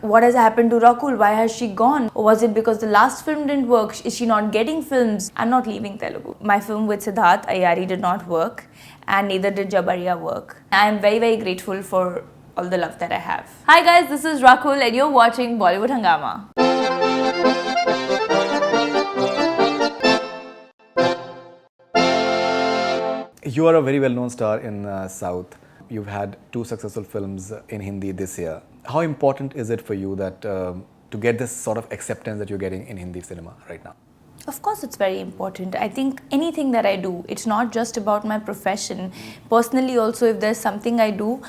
What has happened to Rakul? Why has she gone? Or was it because the last film didn't work? Is she not getting films? I'm not leaving Telugu. My film with Siddharth Ayari did not work, and neither did Jabariya work. I'm very, very grateful for all the love that I have. Hi guys, this is Rakul and you're watching Bollywood Hungama. You are a very well-known star in South. You've had 2 successful films in Hindi this year. How important is it for you that to get this sort of acceptance that you're getting in Hindi cinema right now? Of course, it's very important. I think anything that I do, it's not just about my profession. Personally, also, if there's something I do,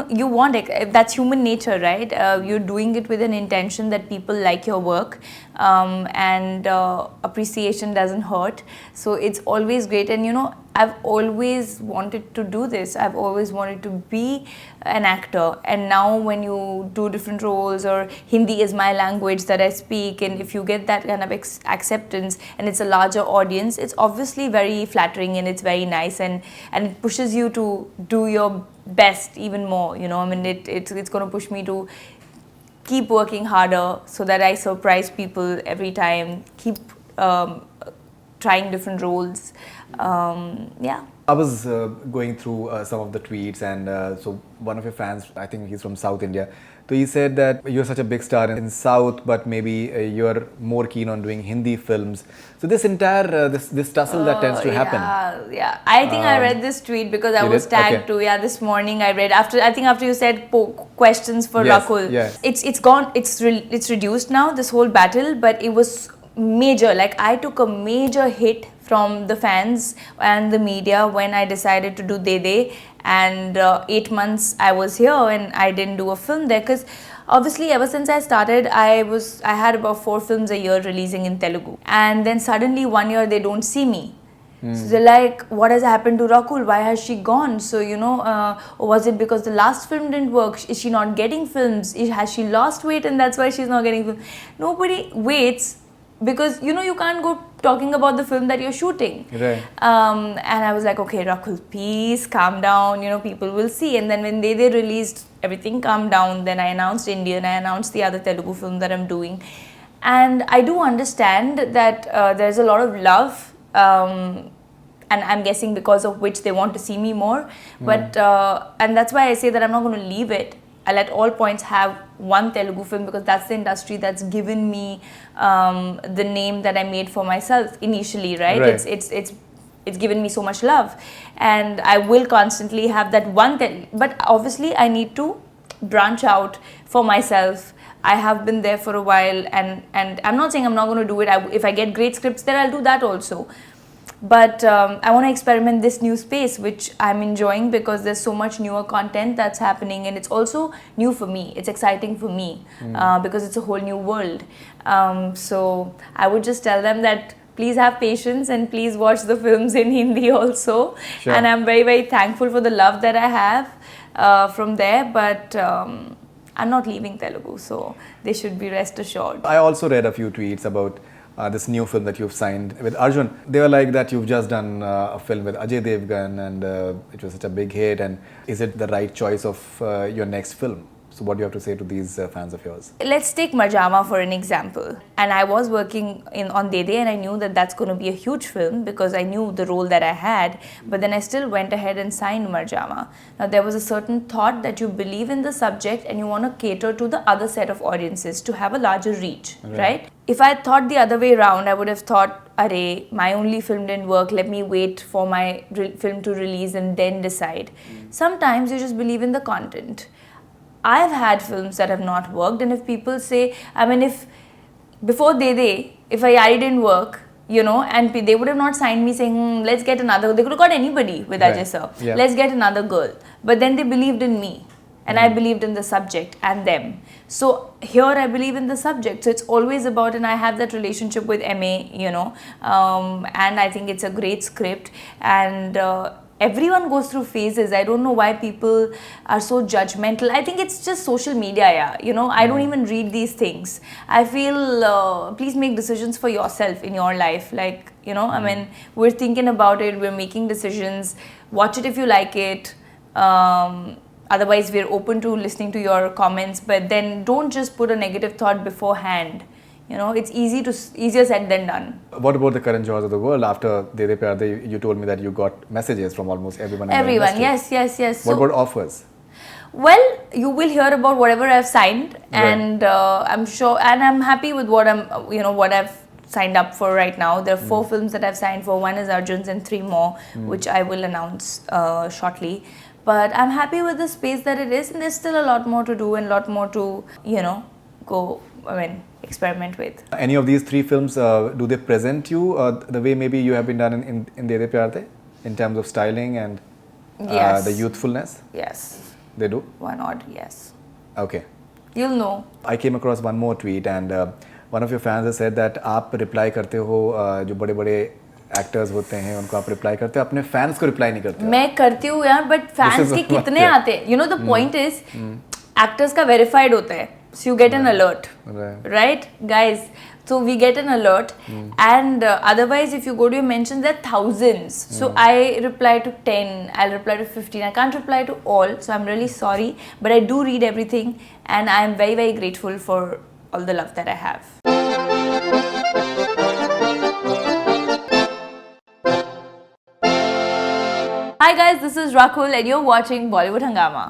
you want it. That's human nature, right? You're doing it with an intention that people like your work, and appreciation doesn't hurt. So it's always great. And I've always wanted to do this. I've always wanted to be an actor. And now when you do different roles, or Hindi is my language that I speak, and if you get that kind of acceptance and it's a larger audience, it's obviously very flattering and it's very nice, and it pushes you to do your best even more. It's going to push me to keep working harder so that I surprise people every time, keep trying different roles. Yeah. I was going through some of the tweets, and so one of your fans, I think he's from South India, so he said that you're such a big star in South, but maybe you're more keen on doing Hindi films. So this entire this tussle that tends to happen. Yeah. I think I read this tweet because I was tagged too. Yeah, this morning I read after you said questions for Rakul. Yes. It's gone. It's reduced now, this whole battle, but it was major. Like, I took a major hit from the fans and the media when I decided to do Dede, and 8 months I was here and I didn't do a film there, because obviously ever since I started I had about 4 films a year releasing in Telugu, and then suddenly 1 year they don't see me. So they're like, what has happened to Rakul? Why has she gone? So, or was it because the last film didn't work? Is she not getting films? Has she lost weight and that's why she's not getting films? Nobody waits, because you can't go talking about the film that you're shooting. Right. And I was like, okay, Rakul, please calm down, people will see. And then when they released, everything calmed down. Then I announced India and I announced the other Telugu film that I'm doing. And I do understand that there's a lot of love, and I'm guessing because of which they want to see me more. But and that's why I say that I'm not going to leave it. I'll at all points have one Telugu film, because that's the industry that's given me the name that I made for myself initially, right? It's given me so much love, and I will constantly have that one thing. But obviously I need to branch out for myself. I have been there for a while, and I'm not saying I'm not going to do it. If I get great scripts there, I'll do that also. But I want to experiment this new space, which I'm enjoying, because there's so much newer content that's happening, and it's also new for me. It's exciting for me because it's a whole new world. So I would just tell them that please have patience and please watch the films in Hindi also. Sure. And I'm very, very thankful for the love that I have from there. But I'm not leaving Telugu, so they should be rest assured. I also read a few tweets about this new film that you've signed with Arjun. They were like that you've just done a film with Ajay Devgan, and it was such a big hit, and is it the right choice of your next film? So what do you have to say to these fans of yours? Let's take Marjaavaan for an example. And I was working on Dede, and I knew that that's going to be a huge film because I knew the role that I had. But then I still went ahead and signed Marjaavaan. Now, there was a certain thought that you believe in the subject and you want to cater to the other set of audiences to have a larger reach, right? If I thought the other way around, I would have thought, array, my only film didn't work, let me wait for my film to release and then decide. Sometimes you just believe in the content. I've had films that have not worked, and if people say, if before Dede, if Ayari didn't work, and they would have not signed me saying, let's get another, they could have got anybody with Ajay sir, let's get another girl. But then they believed in me, and I believed in the subject and them. So here I believe in the subject. So it's always about, and I have that relationship with MA, and I think it's a great script, and everyone goes through phases. I don't know why people are so judgmental. I think it's just social media, I don't even read these things. I feel, please make decisions for yourself in your life. Like, we're thinking about it, we're making decisions. Watch it if you like it. Otherwise, we're open to listening to your comments, but then don't just put a negative thought beforehand. You know, it's easier said than done. What about the current Jaws of the world? After De De Pyar De, you told me that you got messages from almost everyone in the Everyone, industry. yes. What about offers? Well, you will hear about whatever I've signed, Right. and I'm sure, and I'm happy with what what I've signed up for right now. There are 4 films that I've signed for. One is Arjun's and 3 more, which I will announce shortly. But I'm happy with the space that it is, and there's still a lot more to do and a lot more to, experiment with. Any of these 3 films, do they present you the way maybe you have been done in De De Pyar De, in terms of styling and Yes. the youthfulness? Yes. They do? One odd, yes. Okay. You'll know. I came across one more tweet and one of your fans has said that आप reply करते हो जो बड़े बड़े actors होते हैं उनको आप reply करते हो अपने fans को reply नहीं करते हो. मैं करती हूँ यार, but fans के कितने आते हैं? You know, the point is, actors का verified होता है. So you get an alert, right, guys? So we get an alert, and otherwise, if you go to your mentions, there are thousands. So I reply to 10, I'll reply to 15. I can't reply to all, so I'm really sorry. But I do read everything, and I'm very, very grateful for all the love that I have. Hi guys, this is Rakul, and you're watching Bollywood Hungama.